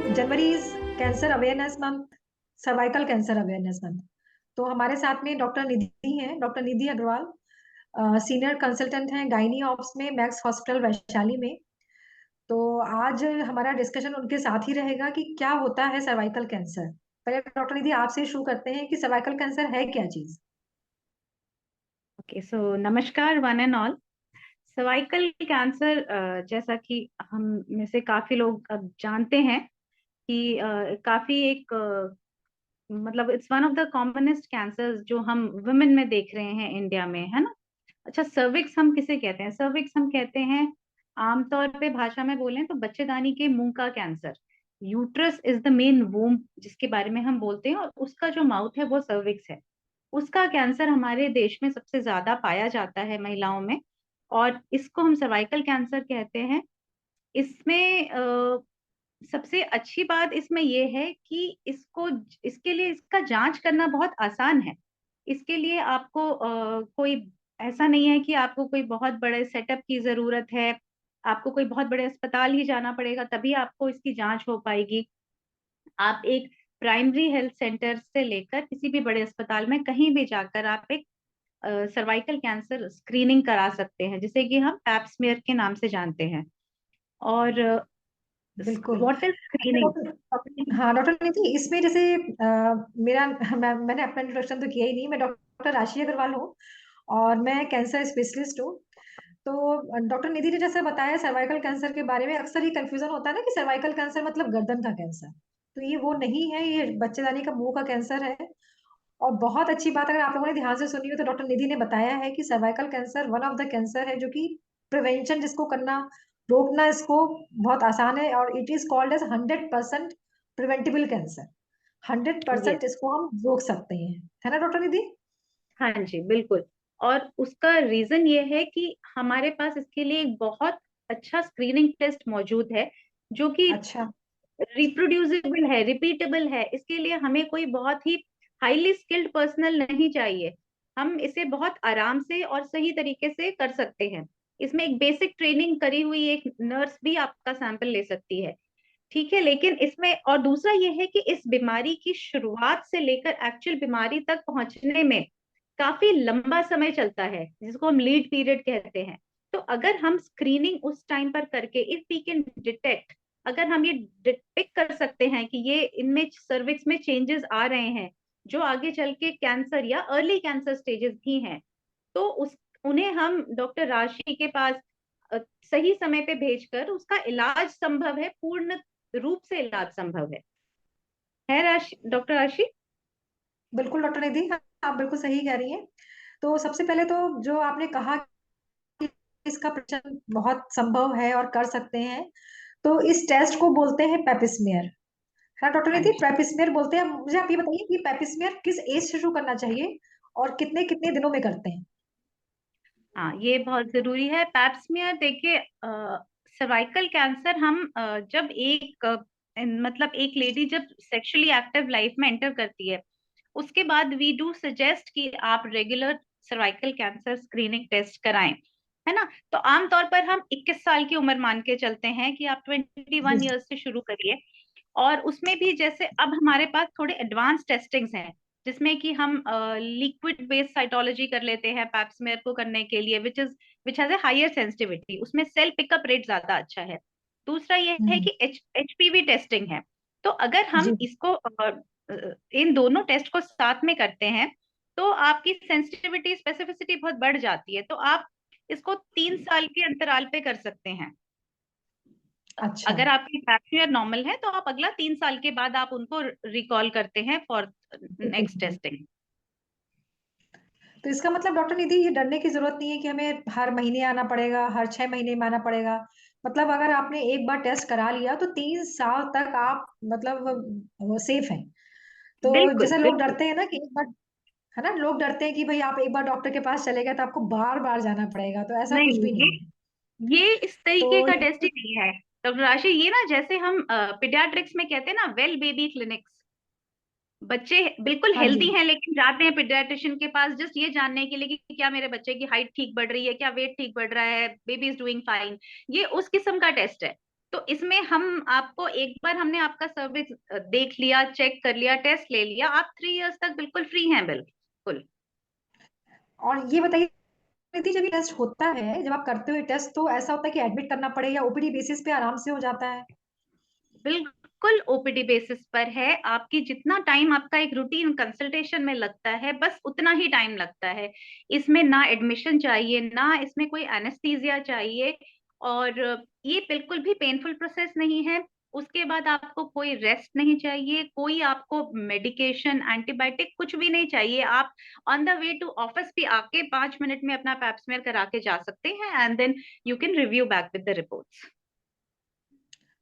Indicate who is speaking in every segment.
Speaker 1: January is cancer awareness month, cervical cancer awareness month. तो हमारे साथ में डॉक्टर निधि हैं, डॉक्टर निधि अग्रवाल, सीनियर कंसल्टेंट हैं गायनी ऑप्स में मैक्स हॉस्पिटल वैशाली में। तो आज हमारा डिस्कशन उनके साथ ही रहेगा कि क्या होता है सर्वाइकल कैंसर। पहले डॉक्टर निधि आपसे शुरू करते हैं कि सर्वाइकल कैंसर है क्या चीज।
Speaker 2: ओके, सो नमस्कार one and all. Cervical cancer, जैसा कि हम में से काफी लोग अब जानते हैं कि काफी एक मतलब it's one of the commonest cancers जो हम वुमेन में देख रहे हैं इंडिया में, है ना। अच्छा, सर्विक्स हम किसे कहते हैं? सर्विक्स हम कहते हैं, आमतौर पे भाषा में बोलें तो बच्चेदानी के मुंह का cancer. Uterus is the main womb जिसके बारे में हम बोलते हैं, और उसका जो माउथ है वो सर्विक्स है। उसका कैंसर हमारे देश में सबसे ज्यादा पाया जाता है महिलाओं में, और इसको हम सर्वाइकल कैंसर कहते हैं। इसमें सबसे अच्छी बात इसमें यह है कि इसके लिए इसका जांच करना बहुत आसान है। इसके लिए आपको कोई ऐसा नहीं है कि आपको कोई बहुत बड़े सेटअप की जरूरत है। आपको कोई बहुत बड़े अस्पताल ही जाना पड़ेगा तभी आपको इसकी जांच हो पाएगी। आप एक प्राइमरी हेल्थ सेंटर से लेकर किसी भी बड़े अस्पताल में कहीं भी जाकर आप एक सर्वाइकल कैंसर स्क्रीनिंग करा सकते हैं, जिसे कि हम पैप स्मीयर के नाम से जानते हैं। और
Speaker 1: बिल्कुल।
Speaker 2: व्हाट इज
Speaker 1: अच्छा
Speaker 2: स्क्रीनिंग?
Speaker 1: हाँ डॉक्टर निधि, इसमें जैसे मैंने अपना इंट्रोडक्शन तो किया ही नहीं। मैं डॉक्टर राशि अग्रवाल हूँ और मैं कैंसर स्पेशलिस्ट हूँ। तो डॉक्टर निधि ने जैसे बताया सर्वाइकल कैंसर के बारे में, अक्सर ये कंफ्यूजन होता है ना कि सर्वाइकल कैंसर मतलब गर्दन का कैंसर। तो ये वो नहीं है, ये बच्चेदानी का मुंह का कैंसर है। और बहुत अच्छी बात, अगर आप लोगों ने ध्यान से सुनी हो तो डॉक्टर निधि ने बताया है कि cervical cancer one of the cancer है जो कि प्रिवेंशन जिसको करना, रोकना इसको बहुत आसान है। और it is called as 100% preventable cancer. 100%
Speaker 2: yes,
Speaker 1: इसको हम रोक सकते हैं, है ना डॉक्टर निधि?
Speaker 2: हाँ जी, बिल्कुल। और उसका रीजन ये है कि हमारे पास इसके लिए एक बहुत अच्छा स्क्रीनिंग टेस्ट मौजूद है, जो कि
Speaker 1: अच्छा।
Speaker 2: रिप्रोड्यूसिबल है, रिपीटेबल है। इसके लिए हमें कोई बहुत ही हाईली स्किल्ड पर्सनल नहीं चाहिए। हम इसे बहुत आराम से और सही तरीके से कर सकते हैं। इसमें एक बेसिक ट्रेनिंग करी हुई एक नर्स भी आपका सैंपल ले सकती है, ठीक है। लेकिन इसमें और दूसरा ये है कि इस बीमारी की शुरुआत से लेकर एक्चुअल बीमारी तक पहुंचने में काफी लंबा समय चलता है, जिसको हम लीड पीरियड कहते हैं। तो अगर हम स्क्रीनिंग उस टाइम पर करके, इफ वी कैन डिटेक्ट, अगर हम ये डिटेक्ट कर सकते हैं कि ये इनमें सर्विक्स में चेंजेस आ रहे हैं जो आगे चल के कैंसर या अर्ली कैंसर स्टेजेस भी हैं, तो उस उन्हें हम डॉक्टर राशि के पास सही समय पे भेजकर उसका इलाज संभव है, पूर्ण रूप से इलाज संभव है राशि, डॉक्टर राशि।
Speaker 1: बिल्कुल डॉक्टर निधि, आप बिल्कुल सही कह रही हैं। तो सबसे पहले तो जो आपने कहा कि इसका प्रचलन बहुत संभव है और कर सकते हैं, तो इस टेस्ट को बोलते हैं पेपिस्मियर। हाँ डॉक्टर
Speaker 2: हाँ
Speaker 1: निधि,
Speaker 2: जी।
Speaker 1: पेपिस्मियर बोलते हैं। मुझे आप ये बताइए कि पेपिस्मियर किस एज से शुरू करना चाहिए और कितने कितने दिनों में करते हैं?
Speaker 2: हाँ, ये बहुत जरूरी है। पैप्समियर देखिए, सर्वाइकल कैंसर हम जब मतलब एक लेडी जब सेक्सुअली एक्टिव लाइफ में एंटर करती है, उसके बाद वी डू सजेस्ट कि आप regular cervical cancer screening test कराएं, है ना। तो आमतौर पर हम 21 साल की उम्र मान के चलते हैं कि आप 21 ईयर्स से शुरू करिए। और उसमें भी जैसे अब हमारे पास थोड़े एडवांस टेस्टिंग्स हैं, जिसमें कि हम लिक्विड बेस्ड साइटोलॉजी कर लेते हैं पैप्समेयर को करने के लिए, which has a higher sensitivity. उसमें सेल पिकअप रेट ज्यादा अच्छा है। दूसरा ये है
Speaker 1: हम्म।
Speaker 2: कि एचपीवी टेस्टिंग है। तो अगर हम
Speaker 1: जी।
Speaker 2: इसको इन दोनों टेस्ट को साथ में करते हैं, तो आपकी सेंसिटिविटी स्पेसिफिसिटी बहुत बढ़ जाती है। तो आप इसको 3 साल के अंतराल पे कर सकते हैं।
Speaker 1: अच्छा।
Speaker 2: अगर आपकी पैप्समियर नॉर्मल है तो आप अगला 3 साल के बाद आप उनको रिकॉल करते हैं फॉर नेक्स्ट टेस्टिंग।
Speaker 1: तो इसका मतलब डॉक्टर निधि, ये डरने की जरूरत नहीं है कि हमें हर महीने आना पड़ेगा, हर 6 महीने में आना पड़ेगा। मतलब अगर आपने एक बार टेस्ट करा लिया तो 3 साल तक आप मतलब सेफ हैं। तो
Speaker 2: बिल्कुल
Speaker 1: जैसे लोग
Speaker 2: बिल्कुल।
Speaker 1: डरते हैं ना कि एक बार, है ना, लोग डरते हैं कि भाई आप एक बार डॉक्टर के पास चले गए तो आपको बार बार जाना पड़ेगा, तो ऐसा कुछ
Speaker 2: नहीं,
Speaker 1: भी नहीं है।
Speaker 2: ये इस
Speaker 1: तो
Speaker 2: तरीके का टेस्ट ही नहीं है। तो राशि, ये ना जैसे हम पीडियाट्रिक्स में कहते हैं ना, वेल बेबी क्लिनिक्स। बच्चे बिल्कुल
Speaker 1: हाँ जी।
Speaker 2: हेल्दी हैं लेकिन जाते हैं पीडियाट्रिशियन के पास जस्ट ये जानने के लिए कि क्या मेरे बच्चे की हाइट ठीक बढ़ रही है, क्या वेट ठीक बढ़ रहा है, बेबी इज डूइंग फाइन। ये उस किस्म का टेस्ट है। तो इसमें हम आपको एक बार हमने आपका सर्विस देख लिया, चेक कर लिया, टेस्ट ले लिया, आप 3 इयर्स तक बिल्कुल फ्री हैं बिल्कुल।
Speaker 1: और ये बताइए निधि, जब ये टेस्ट होता है, जब आप करते हो टेस्ट, तो ऐसा होता है कि एडमिट करना पड़े या ओपीडी बेसिस पे आराम से हो जाता है?
Speaker 2: बिल्कुल ओपीडी बेसिस पर है। आपकी जितना टाइम आपका एक रूटीन कंसल्टेशन में लगता है, बस उतना ही टाइम लगता है। इसमें ना एडमिशन चाहिए, ना इसमें कोई एनेस्थीसिया चाहिए, और ये बिल्कुल भी पेनफुल प्रोसेस नहीं है। उसके बाद आपको कोई रेस्ट नहीं चाहिए, कोई आपको मेडिकेशन, एंटीबायोटिक कुछ भी नहीं चाहिए। आप on the way to office भी आके 5 मिनट में अपना पैप्समेयर करा के जा सकते हैं, and then you can review back with the reports.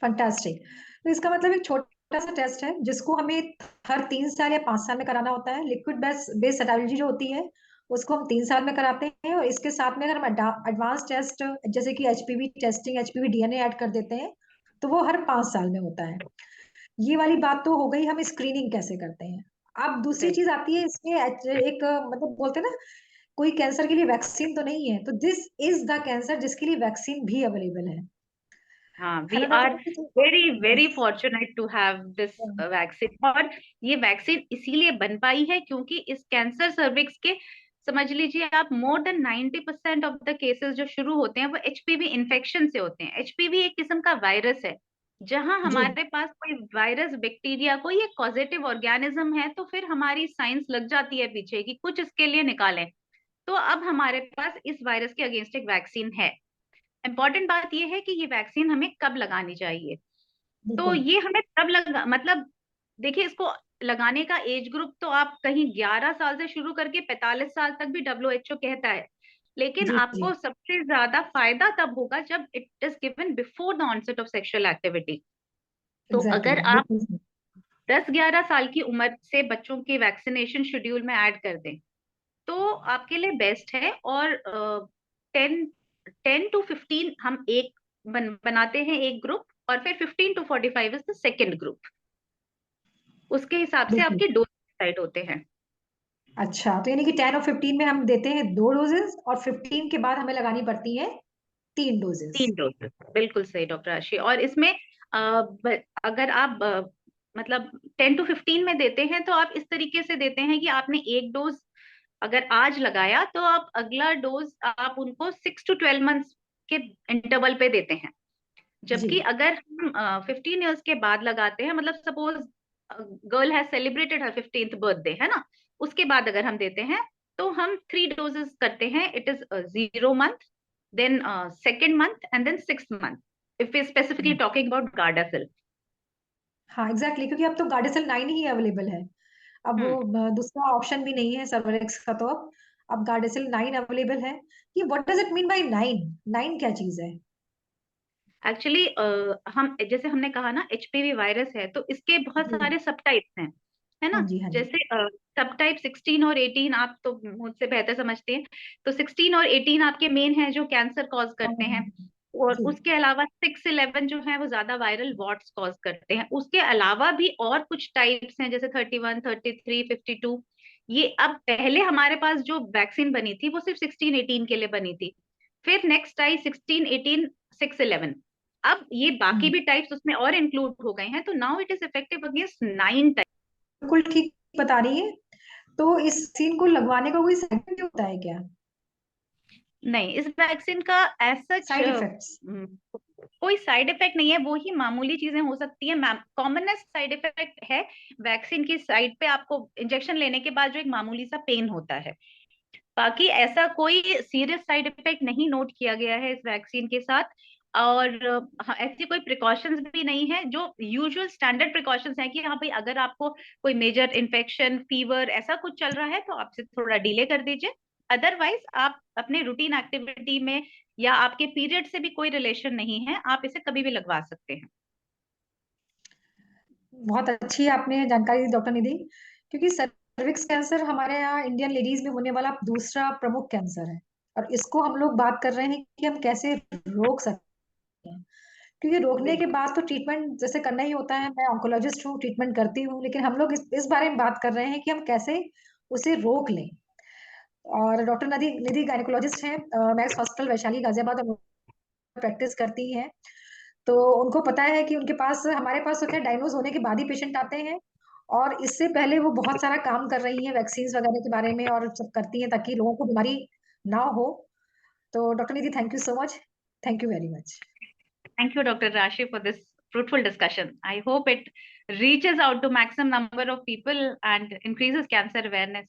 Speaker 1: Fantastic. तो इसका मतलब एक छोटा सा टेस्ट है जिसको हमें हर 3 साल या 5 साल में कराना होता है। लिक्विड बेस सेटालॉजी जो होती है उसको हम 3 साल में कराते हैं, और इसके साथ में अगर हम एडवांस टेस्ट जैसे कि HPV testing, HPV DNA add कर देते हैं, तो वो हर 5 साल में होता है। ये वाली बात तो हो गई, हम स्क्रीनिंग कैसे करते हैं। अब दूसरी चीज आती है इसमें, एक मतलब बोलते हैं ना, कोई कैंसर के लिए वैक्सीन तो नहीं है, तो दिस इज द कैंसर जिसके लिए वैक्सीन भी अवेलेबल
Speaker 2: हाँ,
Speaker 1: है
Speaker 2: वी
Speaker 1: ना
Speaker 2: are
Speaker 1: doctor?
Speaker 2: Very very
Speaker 1: yes.
Speaker 2: Fortunate to have this vaccine. और ये वैक्सीन इसीलिए बन पाई है क्योंकि इस कैंसर सर्विक्स के, समझ लीजिए आप, more than 90% of the cases जो शुरू होते हैं वो एचपीवी इन्फेक्शन से होते हैं। एचपीवी एक किस्म का वायरस है। जहां
Speaker 1: जी।
Speaker 2: हमारे पास कोई वायरस, बैक्टीरिया, कोई एक पॉजिटिव ऑर्गेनिज्म है, तो फिर हमारी साइंस लग जाती है पीछे कि कुछ इसके लिए निकालें। तो अब हमारे पास इस वायरस के अगेंस्ट एक वैक्सीन है। इम्पॉर्टेंट बात यह है कि ये वैक्सीन हमें कब लगानी चाहिए। तो
Speaker 1: बिल्कुल।
Speaker 2: ये हमें तब लगा, मतलब देखिए, इसको लगाने का एज ग्रुप तो आप कहीं 11 साल से शुरू करके 45 साल तक भी डब्ल्यूएचओ कहता है। लेकिन
Speaker 1: जी जी।
Speaker 2: आपको सबसे ज्यादा फायदा तब होगा जब it is given before the onset of sexual activity. तो अगर
Speaker 1: एग्जैक्टली,
Speaker 2: आप
Speaker 1: बिल्कुल सही।
Speaker 2: 10-11 साल की उम्र से बच्चों के वैक्सीनेशन शेड्यूल में ऐड कर दें तो आपके लिए बेस्ट है। और 10 to 15 हम एक बनाते हैं एक ग्रुप, और फिर 15 to 45 is the second group. उसके हिसाब से
Speaker 1: बिल्कुल।
Speaker 2: आपके डोज डिसाइड होते हैं।
Speaker 1: अच्छा, तो यानी कि 10 और 15 में हम देते हैं 2 डोजेस, और 15 के बाद हमें लगानी पड़ती है 3 डोजेस।
Speaker 2: 3 डोज, बिल्कुल सही डॉक्टर आशी। और इसमें अगर आप मतलब 10 to 15 में देते हैं तो आप इस तरीके से देते हैं कि आपने एक डोज अगर आज लगाया तो आप अगला डोज आप उनको 6 to 12 मंथ्स के इंटरवल पे देते हैं।
Speaker 1: जी
Speaker 2: जबकि अगर हम 15 ईयर्स के बाद लगाते हैं, मतलब suppose girl has celebrated her 15th birthday, है ना, उसके बाद अगर हम देते हैं तो हम 3 डोजेस करते हैं। It is 0 month, then second month, and then 6th month, if we specifically talking about Gardasil.
Speaker 1: हाँ, एग्जैक्टली, क्योंकि अब तो गार्डिसल 9 ही अवेलेबल है। अब वो
Speaker 2: हम्म
Speaker 1: दूसरा ऑप्शन भी नहीं है सर्वरेक्स का, तो अब गार्डिसल 9 अवेलेबल है। ये what does it mean by 9? 9 क्या चीज है?
Speaker 2: एक्चुअली हम जैसे हमने कहा ना, एचपीवी वायरस है तो इसके बहुत
Speaker 1: जी।
Speaker 2: सारे सब टाइप्स हैं, है
Speaker 1: हाँ
Speaker 2: ना।
Speaker 1: जी, हाँ जी।
Speaker 2: जैसे सब टाइप 16 और 18 आप तो मुझसे बेहतर समझते हैं। तो 16 और 18 आपके मेन हैं जो कैंसर कॉज
Speaker 1: हाँ,
Speaker 2: करते
Speaker 1: हाँ,
Speaker 2: हैं।
Speaker 1: हाँ।
Speaker 2: और
Speaker 1: जी
Speaker 2: उसके अलावा 6-11 जो है वो ज्यादा वायरल वॉट्स कॉज करते हैं। उसके अलावा भी और कुछ टाइप्स हैं, जैसे 31, 33, 52। ये अब पहले हमारे पास जो वैक्सीन बनी थी वो सिर्फ 16-18 के लिए बनी थी। फिर नेक्स्ट आई 16, 18, 6, 11। अब ये बाकी
Speaker 1: हम्म,
Speaker 2: भी टाइप्स उसमें और इंक्लूड हो गए हैं, तो now it is effective against 9 type.
Speaker 1: बिल्कुल ठीक बता रही है। तो इस सीन को लगवाने का कोई साइड इफेक्ट होता है क्या?
Speaker 2: नहीं, इस वैक्सीन का एज सच
Speaker 1: साइड इफेक्ट्स?
Speaker 2: कोई साइड इफेक्ट नहीं है। वो ही मामूली चीजें हो सकती है। कॉमनेस्ट साइड इफेक्ट है वैक्सीन की साइड पे, आपको इंजेक्शन लेने के बाद जो एक मामूली सा पेन होता है। बाकी ऐसा कोई सीरियस साइड इफेक्ट नहीं नोट किया गया है इस वैक्सीन के साथ। और हाँ, ऐसी कोई प्रिकॉशंस भी नहीं है। जो यूजुअल स्टैंडर्ड प्रिकॉशंस हैं कि हाँ भाई, अगर आपको कोई मेजर इन्फेक्शन, फीवर ऐसा कुछ चल रहा है तो आपसे थोड़ा डिले कर दीजिए। अदरवाइज आप अपने रूटीन एक्टिविटी में, या आपके पीरियड से भी कोई रिलेशन नहीं है, आप इसे कभी भी लगवा सकते हैं।
Speaker 1: बहुत अच्छी आपने जानकारी दी डॉक्टर निधि, क्योंकि सर्विक्स कैंसर हमारे यहाँ इंडियन लेडीज में होने वाला दूसरा प्रमुख कैंसर है। और इसको हम लोग बात कर रहे हैं कि हम कैसे रोक सकते हैं। क्योंकि रोकने के
Speaker 2: बिल्कुल।
Speaker 1: बाद तो ट्रीटमेंट जैसे करना ही होता है, मैं ऑन्कोलॉजिस्ट हूँ, ट्रीटमेंट करती हूँ, लेकिन हम लोग इस बारे में बात कर रहे हैं कि हम कैसे उसे रोक लें। और डॉक्टर निधि निधि गायनेकोलॉजिस्ट हैं, मैक्स हॉस्पिटल वैशाली गाजियाबाद, और प्रैक्टिस करती हैं। तो उनको पता है कि उनके पास, हमारे पास तो क्या डायग्नोज होने के बाद ही पेशेंट आते हैं, और इससे पहले वो बहुत सारा काम कर रही हैं वैक्सीन वगैरह के बारे में, और सब करती हैं ताकि लोगों को बीमारी ना हो। तो doctor Nidhi, thank you so much, thank you very much.
Speaker 2: Thank you, Dr. Rashi, for this fruitful discussion. I hope it reaches out to maximum number of people and increases cancer awareness.